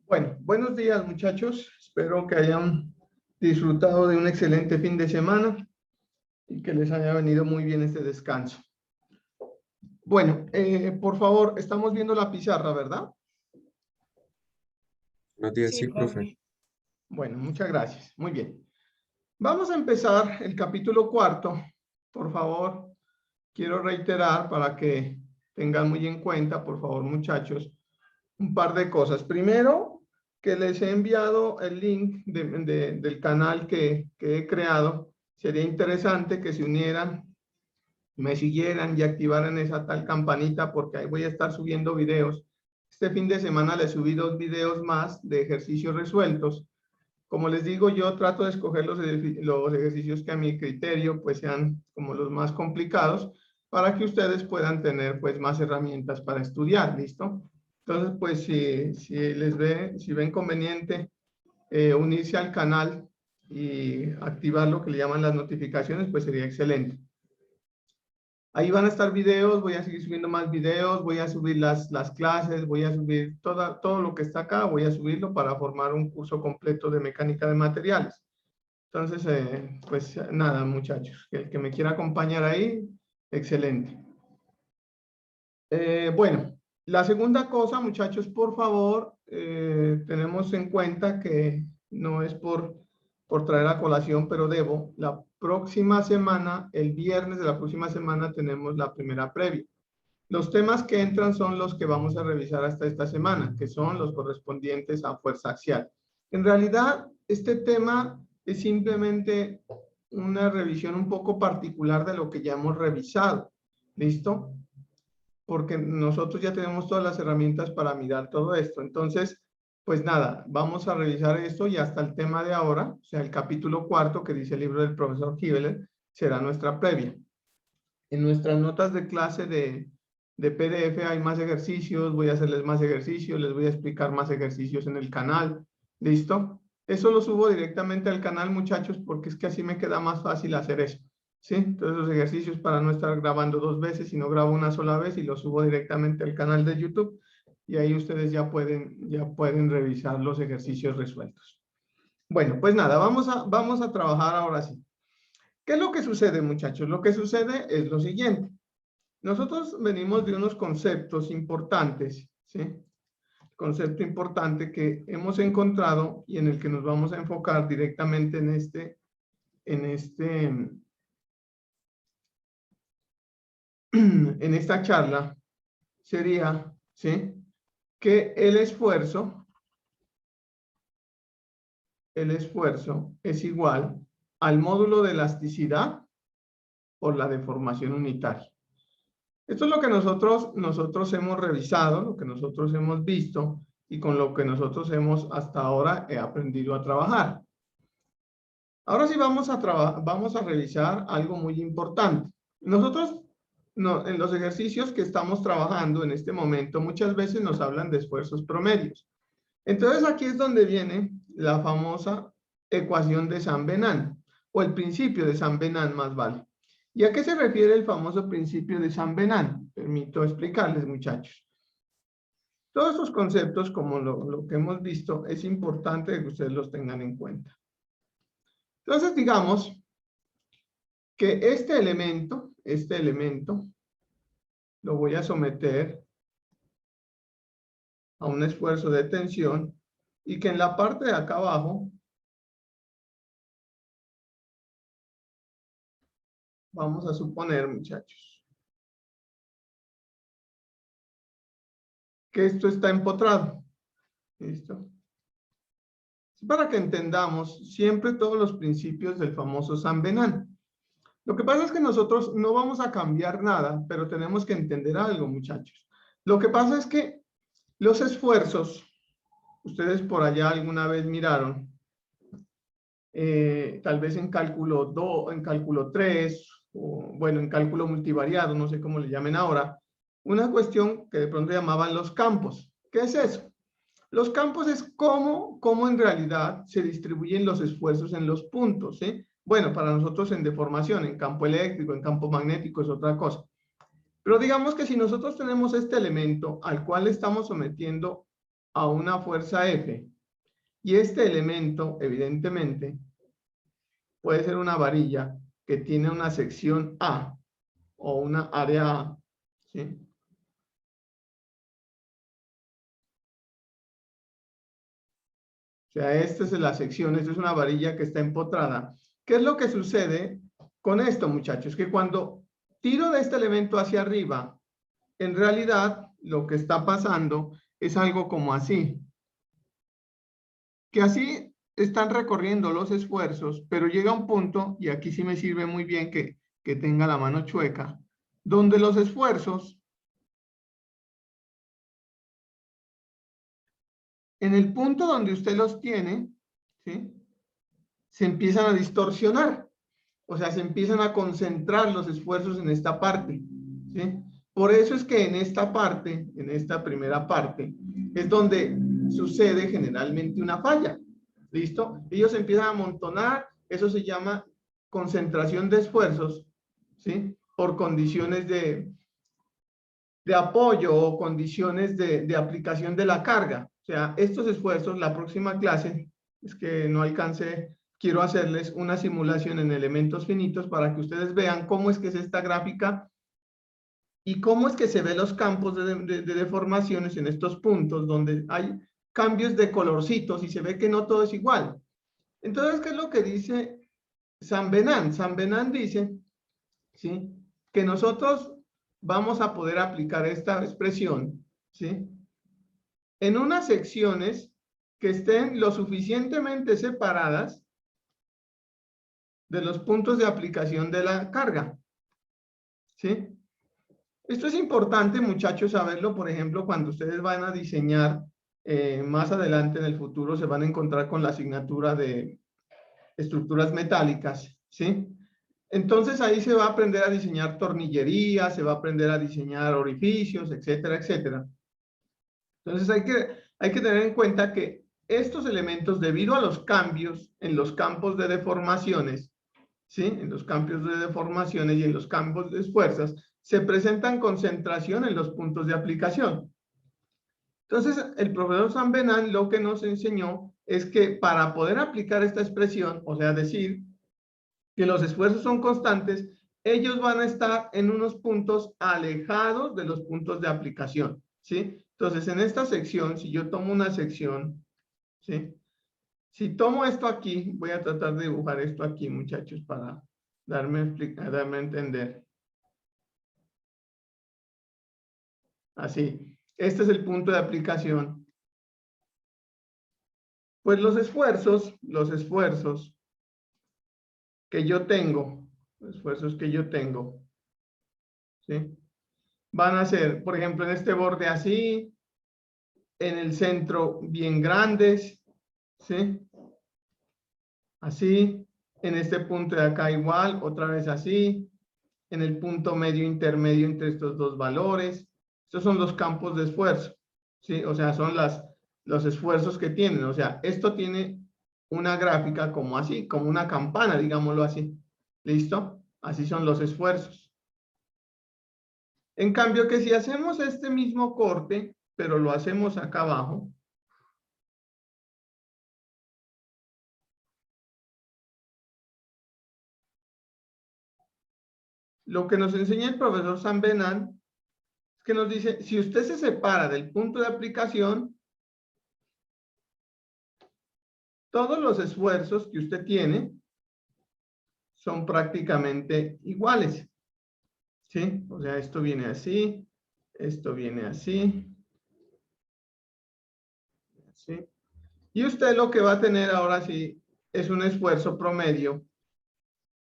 Bueno, buenos días muchachos. Espero que hayan disfrutado de un excelente fin de semana y que les haya venido muy bien este descanso. Bueno, por favor, estamos viendo la pizarra, ¿verdad? Buenos días, Sí, sí, profe. profe. Bueno, muchas gracias. Muy bien. Vamos a empezar el capítulo 4. Por favor, quiero reiterar para que tengan muy en cuenta, por favor, muchachos, un par de cosas. Primero, que les he enviado el link del canal que he creado. Sería interesante que se unieran, me siguieran y activaran esa tal campanita porque ahí voy a estar subiendo videos. Este fin de semana les subí 2 videos más de ejercicios resueltos. Como les digo, yo trato de escoger los ejercicios que a mi criterio pues sean como los más complicados para que ustedes puedan tener pues más herramientas para estudiar, ¿listo? Entonces, pues si ven conveniente unirse al canal y activar lo que le llaman las notificaciones, pues sería excelente. Ahí van a estar videos, voy a seguir subiendo más videos, voy a subir las clases, voy a subir todo lo que está acá, voy a subirlo para formar un curso completo de mecánica de materiales. Entonces, pues nada, muchachos, el que me quiera acompañar ahí, excelente. Bueno, la segunda cosa, muchachos, por favor, tenemos en cuenta que no es por traer a colación, pero debo, la próxima semana, el viernes de la próxima semana, tenemos la primera previa. Los temas que entran son los que vamos a revisar hasta esta semana, que son los correspondientes a fuerza axial. En realidad, este tema es simplemente una revisión un poco particular de lo que ya hemos revisado. ¿Listo? Porque nosotros ya tenemos todas las herramientas para mirar todo esto. Entonces, pues nada, vamos a revisar esto y hasta el tema de ahora, o sea, el capítulo 4 que dice el libro del profesor Hibbeler, será nuestra previa. En nuestras notas de clase de PDF hay más ejercicios, voy a hacerles más ejercicios, les voy a explicar más ejercicios en el canal, ¿listo? Eso lo subo directamente al canal, muchachos, porque es que así me queda más fácil hacer eso. ¿Sí? Entonces los ejercicios para no estar grabando 2 veces, sino grabo una sola vez y lo subo directamente al canal de YouTube y ahí ustedes ya pueden revisar los ejercicios resueltos. Bueno, pues nada, vamos a trabajar ahora sí. ¿Qué es lo que sucede, muchachos? Lo que sucede es lo siguiente. Nosotros venimos de unos conceptos importantes, ¿sí? Concepto importante que hemos encontrado y en el que nos vamos a enfocar directamente en esta charla sería, ¿sí? Que el esfuerzo es igual al módulo de elasticidad por la deformación unitaria. Esto es lo que nosotros hemos revisado, lo que nosotros hemos visto y con lo que nosotros hemos hasta ahora aprendido a trabajar. Ahora sí vamos a revisar algo muy importante. Nosotros, en los ejercicios que estamos trabajando en este momento, muchas veces nos hablan de esfuerzos promedios. Entonces aquí es donde viene la famosa ecuación de San Benan, o el principio de San Benan más vale. ¿Y a qué se refiere el famoso principio de San Benan? Permito explicarles, muchachos. Todos estos conceptos, como lo que hemos visto, es importante que ustedes los tengan en cuenta. Entonces, digamos que este elemento, lo voy a someter a un esfuerzo de tensión y que en la parte de acá abajo vamos a suponer, muchachos, que esto está empotrado. ¿Listo? Para que entendamos siempre todos los principios del famoso San Benan. Lo que pasa es que nosotros no vamos a cambiar nada, pero tenemos que entender algo, muchachos. Lo que pasa es que los esfuerzos, ustedes por allá alguna vez miraron, tal vez en cálculo 2, en cálculo 3, o bueno, en cálculo multivariado, no sé cómo le llamen ahora, una cuestión que de pronto llamaban los campos. ¿Qué es eso? Los campos es cómo en realidad se distribuyen los esfuerzos en los puntos, ¿sí? Bueno, para nosotros en deformación, en campo eléctrico, en campo magnético es otra cosa. Pero digamos que si nosotros tenemos este elemento al cual estamos sometiendo a una fuerza F. Y este elemento, evidentemente, puede ser una varilla que tiene una sección A o una área A, ¿sí? O sea, esta es la sección, esta es una varilla que está empotrada. ¿Qué es lo que sucede con esto, muchachos? Que cuando tiro de este elemento hacia arriba, en realidad lo que está pasando es algo como así. Que así están recorriendo los esfuerzos, pero llega un punto, y aquí sí me sirve muy bien que tenga la mano chueca, donde los esfuerzos, en el punto donde usted los tiene, ¿sí?, se empiezan a distorsionar, o sea, se empiezan a concentrar los esfuerzos en esta parte, ¿sí? Por eso es que en esta parte, en esta primera parte, es donde sucede generalmente una falla. ¿Listo? Ellos empiezan a amontonar, eso se llama concentración de esfuerzos, ¿sí? Por condiciones de apoyo o condiciones de aplicación de la carga. O sea, estos esfuerzos, la próxima clase, es que no alcancé, quiero hacerles una simulación en elementos finitos para que ustedes vean cómo es que es esta gráfica y cómo es que se ven los campos de deformaciones en estos puntos donde hay cambios de colorcitos y se ve que no todo es igual. Entonces, ¿qué es lo que dice San Benán? San Benán dice, ¿sí?, que nosotros vamos a poder aplicar esta expresión, ¿sí?, en unas secciones que estén lo suficientemente separadas de los puntos de aplicación de la carga, ¿sí? Esto es importante, muchachos, saberlo, por ejemplo, cuando ustedes van a diseñar, más adelante en el futuro se van a encontrar con la asignatura de estructuras metálicas, ¿sí? Entonces ahí se va a aprender a diseñar tornillería, se va a aprender a diseñar orificios, etcétera, etcétera. Entonces hay que tener en cuenta que estos elementos, debido a los cambios en los campos de deformaciones, ¿sí?, en los campos de deformaciones y en los campos de fuerzas, se presentan concentración en los puntos de aplicación. Entonces, el profesor San Benán lo que nos enseñó es que para poder aplicar esta expresión, o sea, decir que los esfuerzos son constantes, ellos van a estar en unos puntos alejados de los puntos de aplicación, ¿sí? Entonces, en esta sección, si yo tomo una sección, ¿sí?, si tomo esto aquí, voy a tratar de dibujar esto aquí, muchachos, para darme a entender. Así, este es el punto de aplicación. Pues los esfuerzos que yo tengo, ¿sí?, van a ser, por ejemplo, en este borde así, en el centro bien grandes, ¿sí?, así, en este punto de acá igual, otra vez así, en el punto medio intermedio entre estos dos valores. Estos son los campos de esfuerzo, ¿sí? O sea, son los esfuerzos que tienen. O sea, esto tiene una gráfica como así, como una campana, digámoslo así. ¿Listo? Así son los esfuerzos. En cambio, que si hacemos este mismo corte, pero lo hacemos acá abajo, lo que nos enseña el profesor San Benán es que nos dice, si usted se separa del punto de aplicación, todos los esfuerzos que usted tiene son prácticamente iguales, ¿sí? O sea, esto viene así, esto viene así, ¿sí? Y usted lo que va a tener ahora sí es un esfuerzo promedio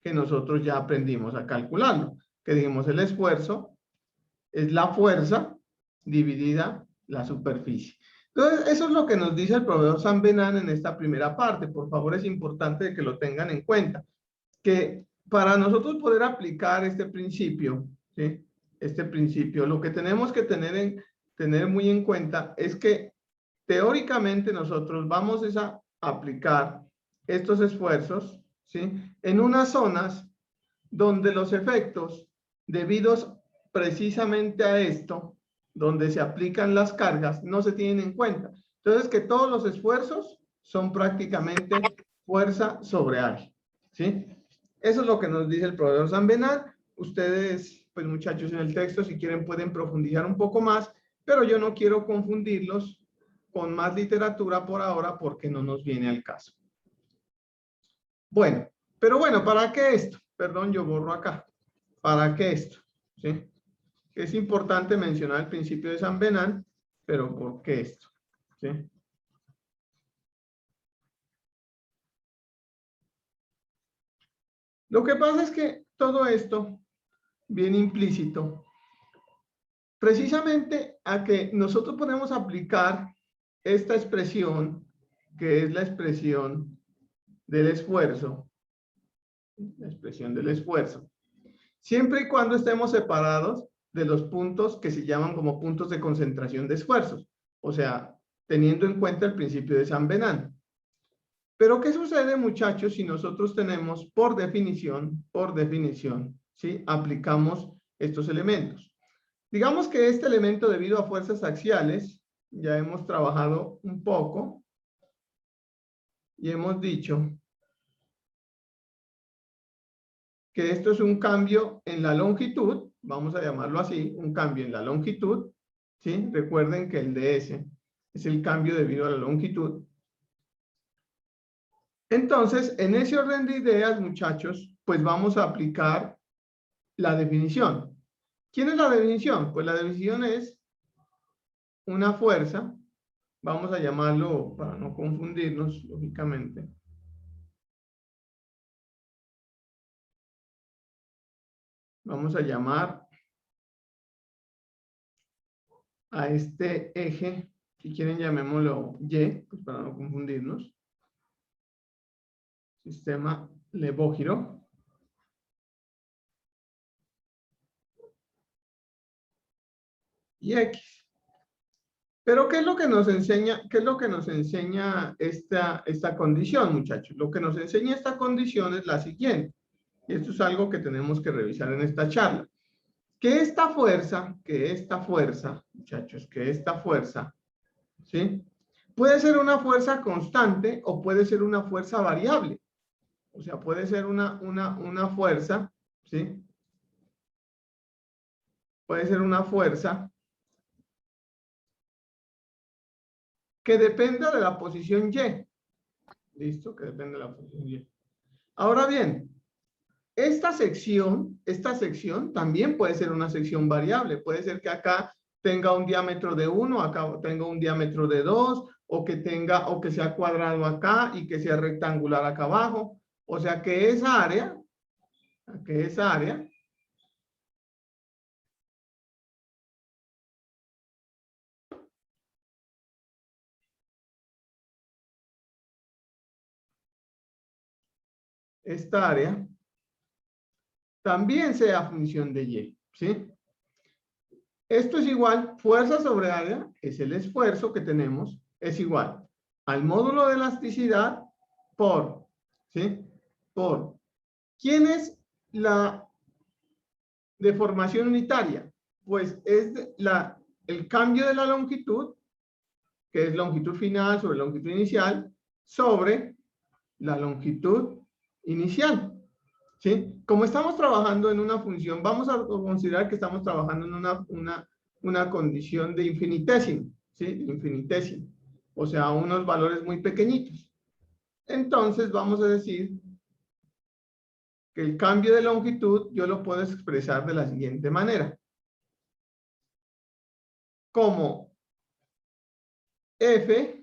que nosotros ya aprendimos a calcularlo, que dijimos el esfuerzo es la fuerza dividida la superficie. Entonces, eso es lo que nos dice el profesor San Benán en esta primera parte. Por favor, es importante que lo tengan en cuenta, que para nosotros poder aplicar este principio, ¿sí?, este principio, lo que tenemos que tener muy en cuenta es que teóricamente nosotros vamos a aplicar estos esfuerzos, ¿sí?, en unas zonas donde los efectos debidos precisamente a esto, donde se aplican las cargas, no se tienen en cuenta. Entonces, que todos los esfuerzos son prácticamente fuerza sobre área, ¿sí? Eso es lo que nos dice el profesor Zambenat. Ustedes, pues muchachos, en el texto, si quieren, pueden profundizar un poco más, pero yo no quiero confundirlos con más literatura por ahora porque no nos viene al caso. Bueno, pero bueno, ¿para qué esto? Perdón, yo borro acá. ¿Para qué esto? ¿Sí? Es importante mencionar el principio de San Benán, pero ¿por qué esto? ¿Sí? Lo que pasa es que todo esto viene implícito precisamente a que nosotros podemos aplicar esta expresión, que es la expresión del esfuerzo, la expresión del esfuerzo, siempre y cuando estemos separados de los puntos que se llaman como puntos de concentración de esfuerzos, o sea, teniendo en cuenta el principio de San Benán. Pero ¿qué sucede, muchachos, si nosotros tenemos por definición, ¿sí? Aplicamos estos elementos? Digamos que este elemento, debido a fuerzas axiales, ya hemos trabajado un poco y hemos dicho que esto es un cambio en la longitud, vamos a llamarlo así, un cambio en la longitud, ¿sí? Recuerden que el ds es el cambio debido a la longitud. Entonces, en ese orden de ideas, muchachos, pues vamos a aplicar la definición. ¿Quién es la definición? Pues la definición es una fuerza, vamos a llamarlo, para no confundirnos, lógicamente, vamos a llamar a este eje, si quieren llamémoslo Y, pues para no confundirnos, sistema levógiro. Y X. Pero ¿qué es lo que nos enseña, esta condición, muchachos? Lo que nos enseña esta condición es la siguiente. Y esto es algo que tenemos que revisar en esta charla. Que esta fuerza, muchachos, que esta fuerza, ¿sí? Puede ser una fuerza constante o puede ser una fuerza variable. O sea, puede ser una fuerza, ¿sí? Puede ser una fuerza que dependa de la posición Y. ¿Listo? Que depende de la posición Y. Ahora bien, esta sección también puede ser una sección variable. Puede ser que acá tenga un diámetro de 1, acá tenga un diámetro de 2, o que sea cuadrado acá y que sea rectangular acá abajo. O sea que esa área, esta área también sea función de Y, ¿sí? Esto es igual, fuerza sobre área, es el esfuerzo que tenemos, es igual al módulo de elasticidad por, ¿sí? Por, ¿quién es la deformación unitaria? Pues es el cambio de la longitud, que es longitud final sobre longitud inicial, sobre la longitud inicial. ¿Sí? Como estamos trabajando en una función, vamos a considerar que estamos trabajando en una condición de infinitésimo, ¿sí? Infinitésimo. O sea, unos valores muy pequeñitos. Entonces, vamos a decir que el cambio de longitud yo lo puedo expresar de la siguiente manera. Como F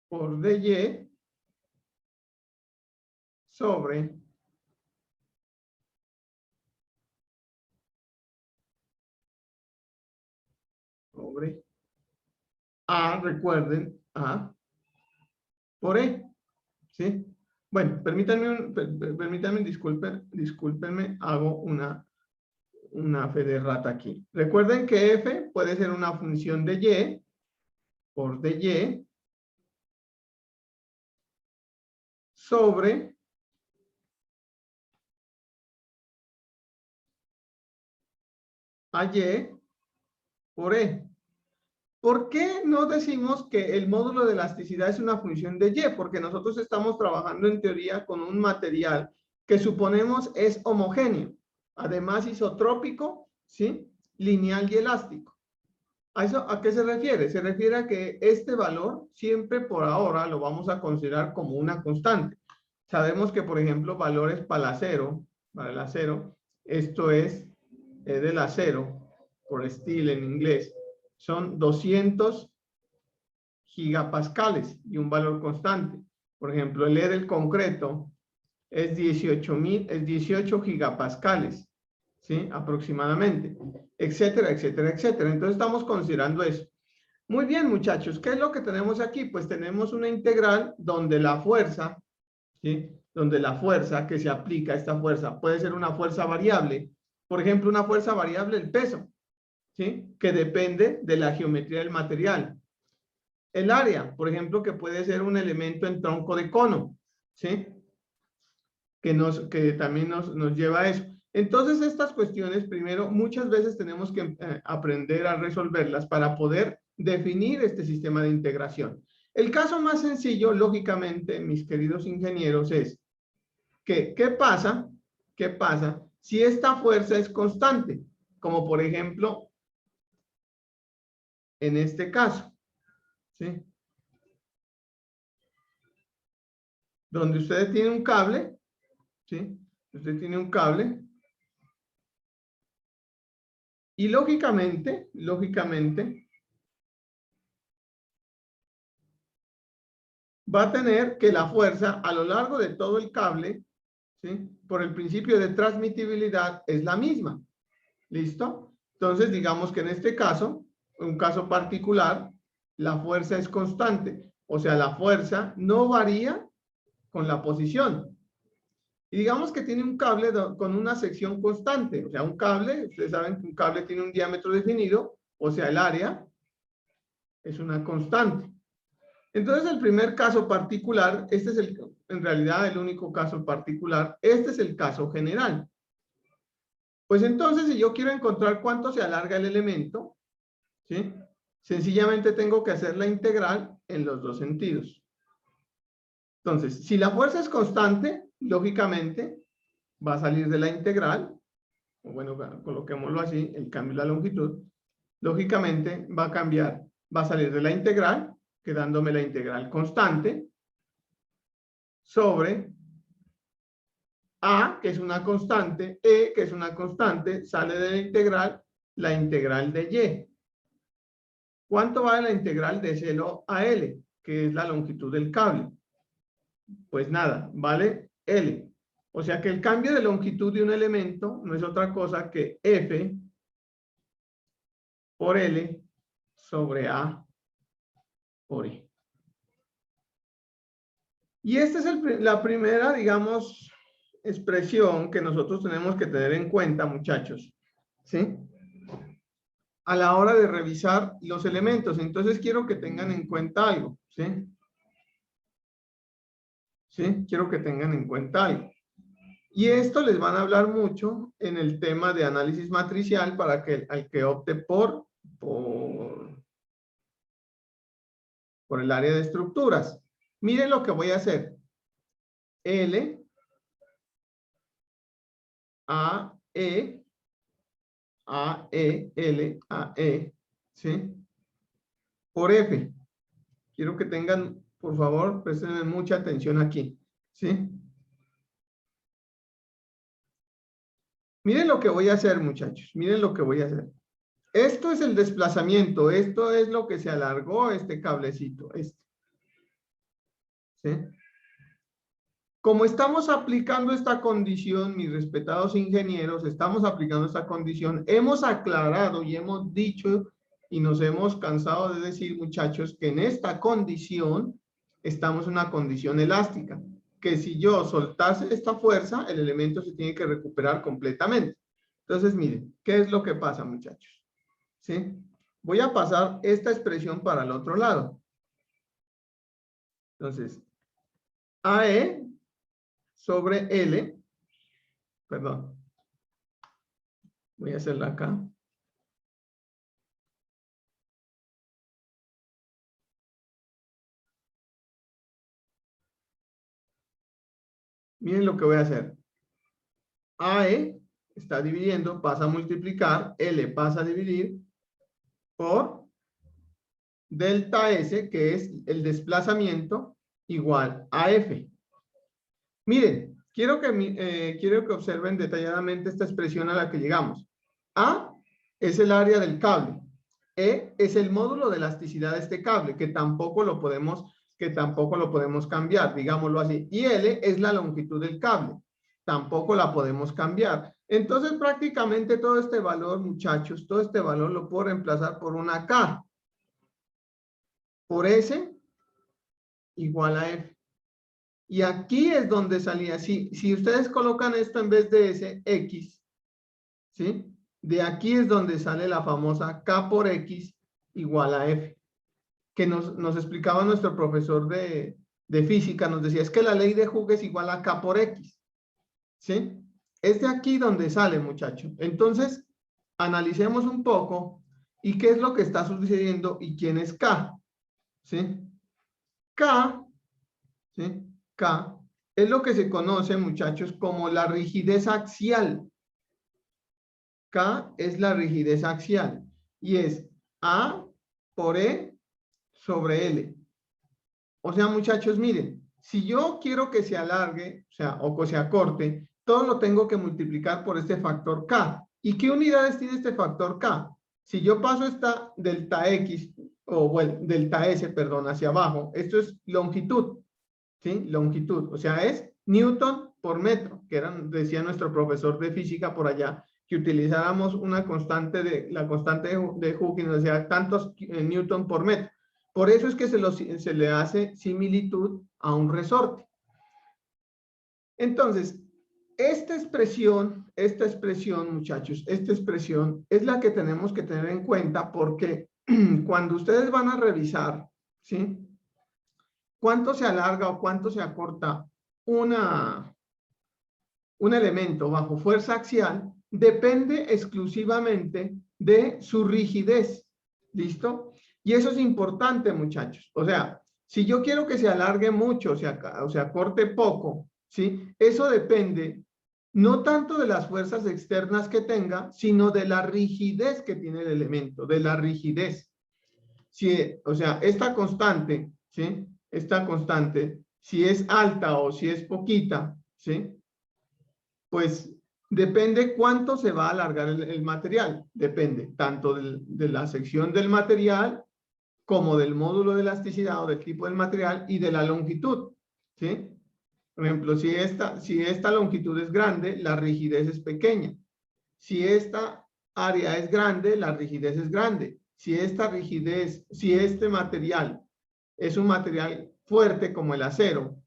por dy sobre A, recuerden, A por E, ¿sí? Bueno, permítanme, discúlpenme, hago una fe de rata aquí. Recuerden que F puede ser una función de Y por dy sobre AY por E. ¿Por qué no decimos que el módulo de elasticidad es una función de Y? Porque nosotros estamos trabajando en teoría con un material que suponemos es homogéneo, además isotrópico, ¿sí? Lineal y elástico. ¿A qué se refiere? Se refiere a que este valor siempre por ahora lo vamos a considerar como una constante. Sabemos que, por ejemplo, valores para el acero, esto es del acero, por steel en inglés, son 200 gigapascales y un valor constante. Por ejemplo, el E del concreto es 18 gigapascales, ¿sí? Aproximadamente, etcétera, etcétera, etcétera. Entonces estamos considerando eso. Muy bien, muchachos, ¿qué es lo que tenemos aquí? Pues tenemos una integral donde la fuerza, ¿sí? Donde la fuerza que se aplica, esta fuerza, puede ser una fuerza variable. Por ejemplo, una fuerza variable, el peso, ¿sí? Que depende de la geometría del material. El área, por ejemplo, que puede ser un elemento en tronco de cono, ¿sí? Que también nos lleva a eso. Entonces, estas cuestiones, primero, muchas veces tenemos que aprender a resolverlas para poder definir este sistema de integración. El caso más sencillo, lógicamente, mis queridos ingenieros, es que, ¿qué pasa? ¿Qué pasa si esta fuerza es constante? Como por ejemplo, en este caso, ¿sí? Donde usted tiene un cable, ¿sí? Usted tiene un cable y lógicamente, va a tener que la fuerza a lo largo de todo el cable, ¿sí? Por el principio de transmitibilidad es la misma. ¿Listo? Entonces, digamos que en este caso, un caso particular, la fuerza es constante. O sea, la fuerza no varía con la posición. Y digamos que tiene un cable con una sección constante. O sea, un cable, ustedes saben que un cable tiene un diámetro definido, o sea, el área es una constante. Entonces, el primer caso particular, este es en realidad el único caso particular, este es el caso general. Pues entonces, si yo quiero encontrar cuánto se alarga el elemento, ¿sí? Sencillamente tengo que hacer la integral en los dos sentidos. Entonces, si la fuerza es constante, lógicamente va a salir de la integral, o bueno, coloquémoslo así, el cambio de la longitud, lógicamente va a cambiar, va a salir de la integral, quedándome la integral constante, sobre A, que es una constante, E, que es una constante, sale de la integral de Y. ¿Cuánto vale la integral de 0 a L, que es la longitud del cable? Pues nada, vale L. O sea que el cambio de longitud de un elemento no es otra cosa que F por L sobre A por E. Y esta es la primera, digamos, expresión que nosotros tenemos que tener en cuenta, muchachos, ¿sí? A la hora de revisar los elementos. Entonces quiero que tengan en cuenta algo, ¿sí? ¿Sí? Quiero que tengan en cuenta algo. Y esto les van a hablar mucho en el tema de análisis matricial para que al que opte por el área de estructuras. Miren lo que voy a hacer. L, A, E, A, E, L, A, E, ¿sí? Por F. Quiero que tengan, por favor, presten mucha atención aquí, ¿sí? Miren lo que voy a hacer, muchachos. Miren lo que voy a hacer. Esto es el desplazamiento. Esto es lo que se alargó este cablecito. ¿Sí? Como estamos aplicando esta condición, mis respetados ingenieros, estamos aplicando esta condición, hemos aclarado y hemos dicho y nos hemos cansado de decir, muchachos, que en esta condición estamos en una condición elástica, que si yo soltase esta fuerza, el elemento se tiene que recuperar completamente. Entonces, miren, ¿qué es lo que pasa, muchachos? ¿Sí? Voy a pasar esta expresión para el otro lado. Entonces, AE sobre L, perdón, voy a hacerla acá. Miren lo que voy a hacer. AE está dividiendo, pasa a multiplicar, L pasa a dividir por delta S, que es el desplazamiento, igual a F. Miren, quiero que observen detalladamente esta expresión a la que llegamos. A es el área del cable. E es el módulo de elasticidad de este cable, que tampoco lo podemos cambiar, digámoslo así. Y L es la longitud del cable. Tampoco la podemos cambiar. Entonces, prácticamente todo este valor, muchachos, todo este valor lo puedo reemplazar por una K. Por S igual a F. Y aquí es donde salía. Si ustedes colocan esto en vez de S, X, ¿sí? De aquí es donde sale la famosa K por X igual a F. Que nos explicaba nuestro profesor de física, nos decía, es que la ley de Hooke es igual a K por X. ¿Sí? Es de aquí donde sale, muchachos. Entonces, analicemos un poco y qué es lo que está sucediendo y quién es K. ¿Sí? K, ¿sí? K es lo que se conoce, muchachos, como la rigidez axial. K es la rigidez axial y es A por E sobre L. O sea, muchachos, miren, si yo quiero que se alargue, o que se acorte, todo lo tengo que multiplicar por este factor K. ¿Y qué unidades tiene este factor K? Si yo paso esta delta X, o bueno, delta S, perdón, hacia abajo, esto es longitud, ¿sí? Longitud, o sea, es Newton por metro, que decía nuestro profesor de física por allá, que utilizáramos una constante la constante de Hooke, nos decía tantos Newton por metro. Por eso es que se le hace similitud a un resorte. Entonces, esta expresión, muchachos, esta expresión es la que tenemos que tener en cuenta porque cuando ustedes van a revisar, ¿sí? ¿Cuánto se alarga o cuánto se acorta un elemento bajo fuerza axial? Depende exclusivamente de su rigidez. ¿Listo? Y eso es importante, muchachos. O sea, si yo quiero que se alargue mucho, o se acorte poco, ¿sí? Eso depende no tanto de las fuerzas externas que tenga, sino de la rigidez que tiene el elemento, de la rigidez. O sea, esta constante, ¿sí? Esta constante, si es alta o si es poquita, ¿sí? Pues depende cuánto se va a alargar el material. Depende tanto de la sección del material como del módulo de elasticidad o del tipo del material y de la longitud, ¿sí? Por ejemplo, si esta longitud es grande, la rigidez es pequeña. Si esta área es grande, la rigidez es grande. Si este material es un material fuerte como el acero,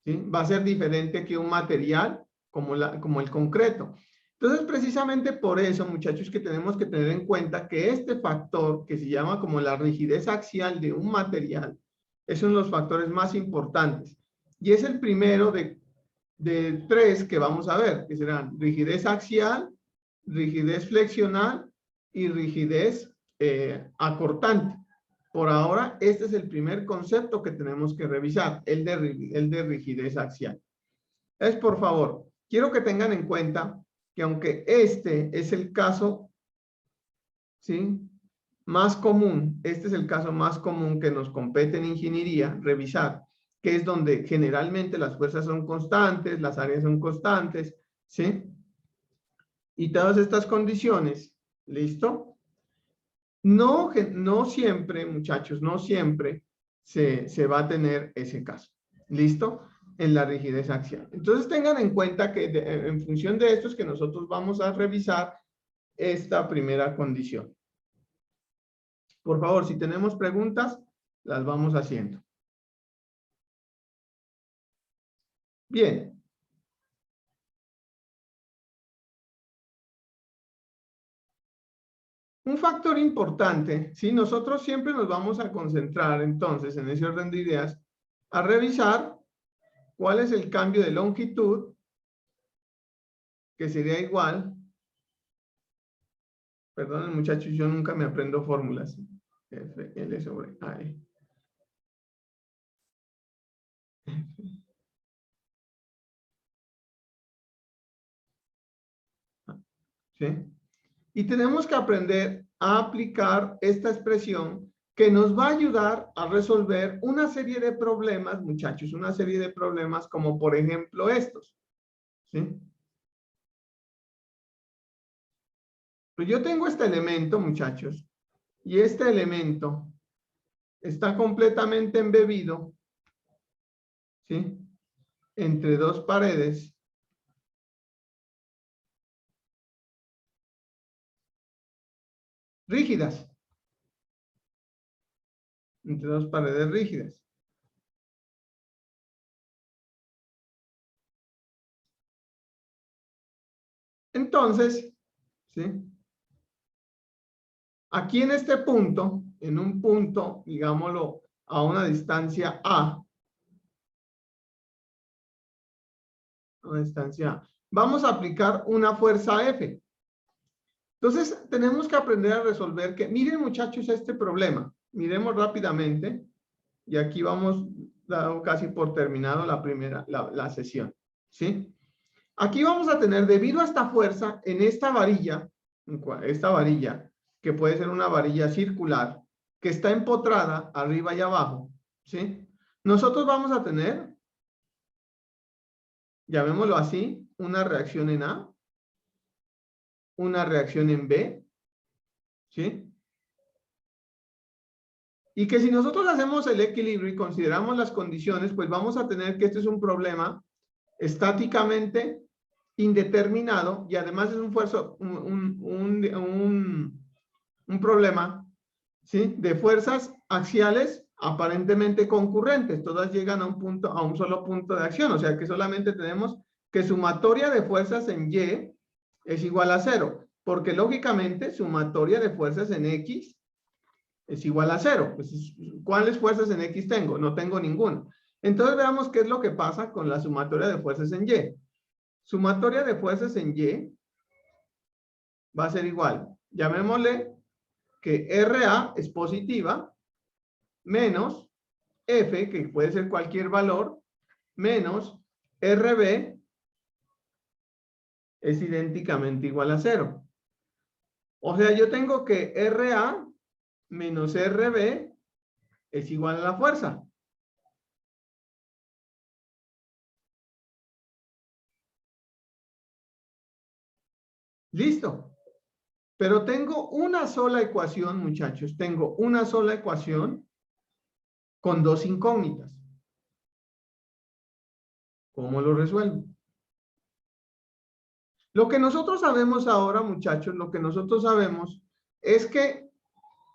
¿sí? Va a ser diferente que un material como el concreto. Entonces, precisamente por eso, muchachos, que tenemos que tener en cuenta que este factor, que se llama como la rigidez axial de un material, es uno de los factores más importantes. Y es el primero de tres que vamos a ver, que serán rigidez axial, rigidez flexional y rigidez acortante. Por ahora, este es el primer concepto que tenemos que revisar, el de rigidez axial. Por favor, quiero que tengan en cuenta que aunque este es el caso, ¿sí? Más común, este es el caso más común que nos compete en ingeniería, revisar, que es donde generalmente las fuerzas son constantes, las áreas son constantes, ¿sí? Y todas estas condiciones, ¿listo? No siempre, muchachos, no siempre se va a tener ese caso. ¿Listo? En la rigidez axial. Entonces tengan en cuenta que en función de esto es que nosotros vamos a revisar esta primera condición. Por favor, si tenemos preguntas, las vamos haciendo. Bien. Un factor importante, ¿sí? Nosotros siempre nos vamos a concentrar entonces en ese orden de ideas a revisar cuál es el cambio de longitud, que sería igual, perdón muchachos, yo nunca me aprendo fórmulas, F, L sobre AE. ¿sí? Y tenemos que aprender a aplicar esta expresión que nos va a ayudar a resolver una serie de problemas, muchachos, una serie de problemas como por ejemplo estos, ¿sí? Pues yo tengo este elemento, muchachos, y este elemento está completamente embebido, ¿sí? Entre dos paredes rígidas. Entre dos paredes rígidas. Entonces, ¿sí? Aquí en este punto, en un punto, digámoslo, a una distancia A, vamos a aplicar una fuerza F. Entonces, tenemos que aprender a resolver que, miren muchachos, este problema. Miremos rápidamente, y aquí vamos dado casi por terminado la sesión, ¿sí? Aquí vamos a tener, debido a esta fuerza, en esta varilla, que puede ser una varilla circular, que está empotrada arriba y abajo, ¿sí? Nosotros vamos a tener, llamémoslo así, una reacción en A, una reacción en B, ¿sí? Y que si nosotros hacemos el equilibrio y consideramos las condiciones, pues vamos a tener que este es un problema estáticamente indeterminado y además es un problema, ¿sí? De fuerzas axiales aparentemente concurrentes. Todas llegan a un punto, a un solo punto de acción. O sea que solamente tenemos que sumatoria de fuerzas en Y es igual a 0. Porque lógicamente sumatoria de fuerzas en X es igual a 0. Pues, ¿cuáles fuerzas en X tengo? No tengo ninguna. Entonces veamos qué es lo que pasa con la sumatoria de fuerzas en Y. Sumatoria de fuerzas en Y va a ser igual. Llamémosle que RA es positiva menos F, que puede ser cualquier valor, menos RB es idénticamente igual a 0. O sea, yo tengo que RA menos RB es igual a la fuerza. Listo. Pero tengo una sola ecuación, muchachos. Tengo una sola ecuación con dos incógnitas. ¿Cómo lo resuelvo? Lo que nosotros sabemos ahora, muchachos, lo que nosotros sabemos es que,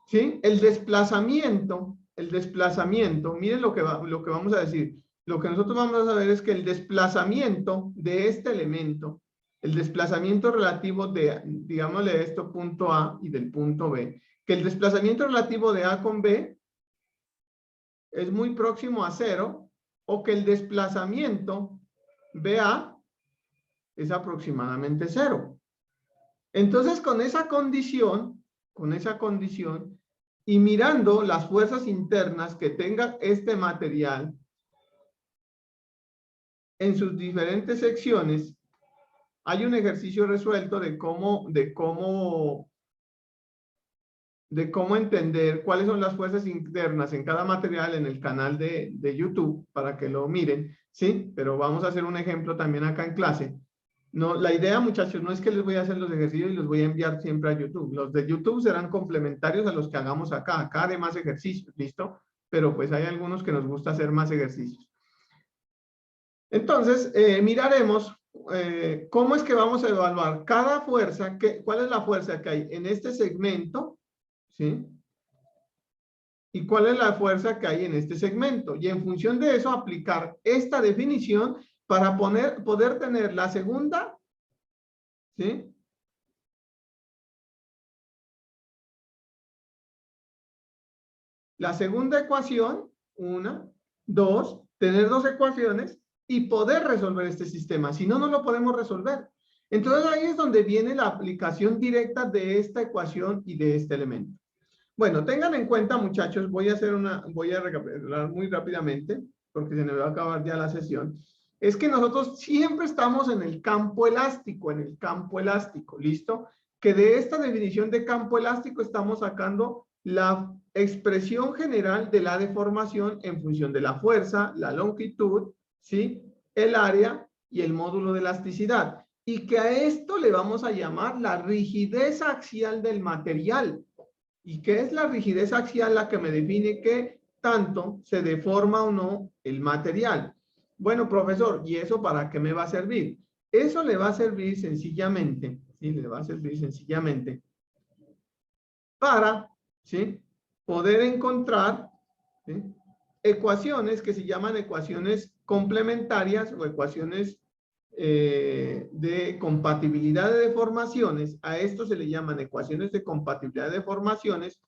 ¿sí? El desplazamiento, miren lo que vamos a decir. Lo que nosotros vamos a saber es que el desplazamiento de este elemento, el desplazamiento relativo de, digámosle esto, punto A y del punto B, que el desplazamiento relativo de A con B es muy próximo a 0, o que el desplazamiento BA es aproximadamente 0. Entonces, con esa condición, y mirando las fuerzas internas que tenga este material en sus diferentes secciones, hay un ejercicio resuelto de cómo entender cuáles son las fuerzas internas en cada material en el canal de YouTube para que lo miren, ¿sí? Pero vamos a hacer un ejemplo también acá en clase. No, la idea, muchachos, no es que les voy a hacer los ejercicios y los voy a enviar siempre a YouTube. Los de YouTube serán complementarios a los que hagamos acá. Acá haré más ejercicios, ¿listo? Pero pues hay algunos que nos gusta hacer más ejercicios. Entonces, miraremos cómo es que vamos a evaluar cada fuerza, cuál es la fuerza que hay en este segmento, ¿sí? Y cuál es la fuerza que hay en este segmento. Y en función de eso, aplicar esta definición para poder tener la segunda, ¿sí? La segunda ecuación, tener dos ecuaciones y poder resolver este sistema. Si no, no lo podemos resolver. Entonces ahí es donde viene la aplicación directa de esta ecuación y de este elemento. Bueno, tengan en cuenta, muchachos, voy a recapitular muy rápidamente, porque se me va a acabar ya la sesión. Es que nosotros siempre estamos en el campo elástico, ¿listo? Que de esta definición de campo elástico estamos sacando la expresión general de la deformación en función de la fuerza, la longitud, ¿sí? El área y el módulo de elasticidad. Y que a esto le vamos a llamar la rigidez axial del material. ¿Y qué es la rigidez axial? La que me define qué tanto se deforma o no el material. Bueno, profesor, ¿y eso para qué me va a servir? Eso le va a servir sencillamente, ¿sí? Le va a servir sencillamente para, ¿sí? Poder encontrar, ¿sí? Ecuaciones que se llaman ecuaciones complementarias o ecuaciones de compatibilidad de deformaciones. A esto se le llaman ecuaciones de compatibilidad de deformaciones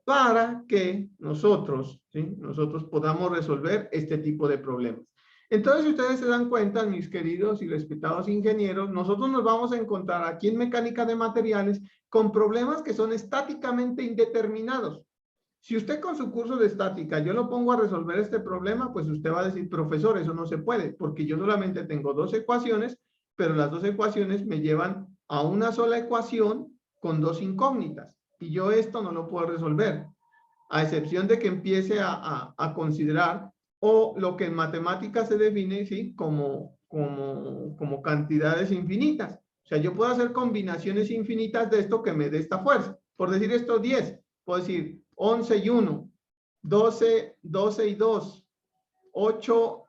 para que nosotros, ¿sí? Nosotros podamos resolver este tipo de problemas. Entonces, si ustedes se dan cuenta, mis queridos y respetados ingenieros, nosotros nos vamos a encontrar aquí en mecánica de materiales con problemas que son estáticamente indeterminados. Si usted con su curso de estática, yo lo pongo a resolver este problema, pues usted va a decir, profesor, eso no se puede, porque yo solamente tengo dos ecuaciones, pero las dos ecuaciones me llevan a una sola ecuación con dos incógnitas, y yo esto no lo puedo resolver, a excepción de que empiece a considerar o lo que en matemáticas se define, ¿sí? como cantidades infinitas. O sea, yo puedo hacer combinaciones infinitas de esto que me dé esta fuerza. Por decir esto, 10. Puedo decir 11 y 1, 12 y 2, 8,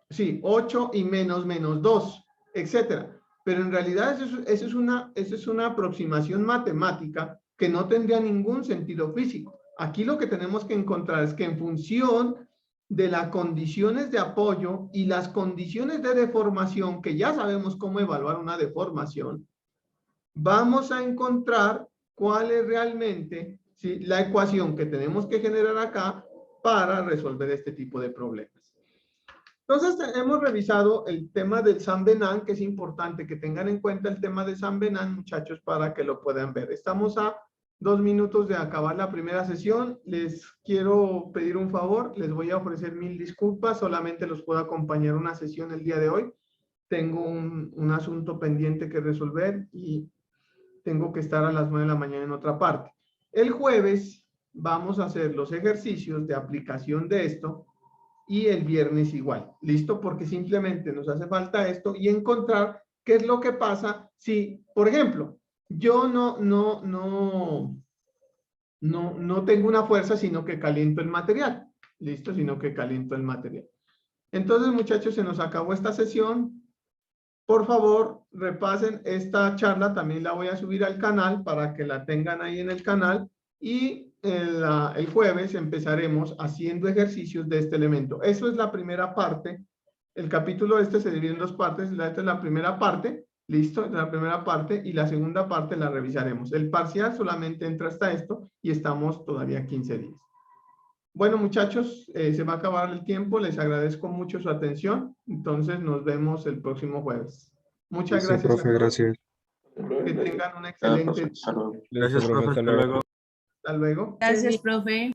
sí, 8 y menos 2, etcétera. Pero en realidad eso es una aproximación matemática que no tendría ningún sentido físico. Aquí lo que tenemos que encontrar es que en función de las condiciones de apoyo y las condiciones de deformación, que ya sabemos cómo evaluar una deformación, vamos a encontrar cuál es realmente, ¿sí?, la ecuación que tenemos que generar acá para resolver este tipo de problemas. Entonces, hemos revisado el tema del San Benán, que es importante que tengan en cuenta el tema de San Benán, muchachos, para que lo puedan ver. Estamos a 2 minutos de acabar la primera sesión. Les quiero pedir un favor, les voy a ofrecer 1000 disculpas, solamente los puedo acompañar una sesión el día de hoy. Tengo un asunto pendiente que resolver y tengo que estar a las 9 de la mañana en otra parte. El jueves vamos a hacer los ejercicios de aplicación de esto y el viernes igual. ¿Listo? Porque simplemente nos hace falta esto y encontrar qué es lo que pasa si, por ejemplo, yo no tengo una fuerza, sino que caliento el material. ¿Listo? Sino que caliento el material. Entonces, muchachos, se nos acabó esta sesión. Por favor, repasen esta charla, también la voy a subir al canal para que la tengan ahí en el canal y el jueves empezaremos haciendo ejercicios de este elemento. Eso es la primera parte. El capítulo este se divide en dos partes. Esta es la primera parte, listo, es la primera parte y la segunda parte la revisaremos. El parcial solamente entra hasta esto y estamos todavía 15 días. Bueno, muchachos, se va a acabar el tiempo. Les agradezco mucho su atención. Entonces, nos vemos el próximo jueves. Muchas Listo, gracias a profe, todos. gracias. Que tengan un excelente día. Listo, Gracias, profe, profe, hasta hasta luego. luego. Hasta luego. Gracias, profe.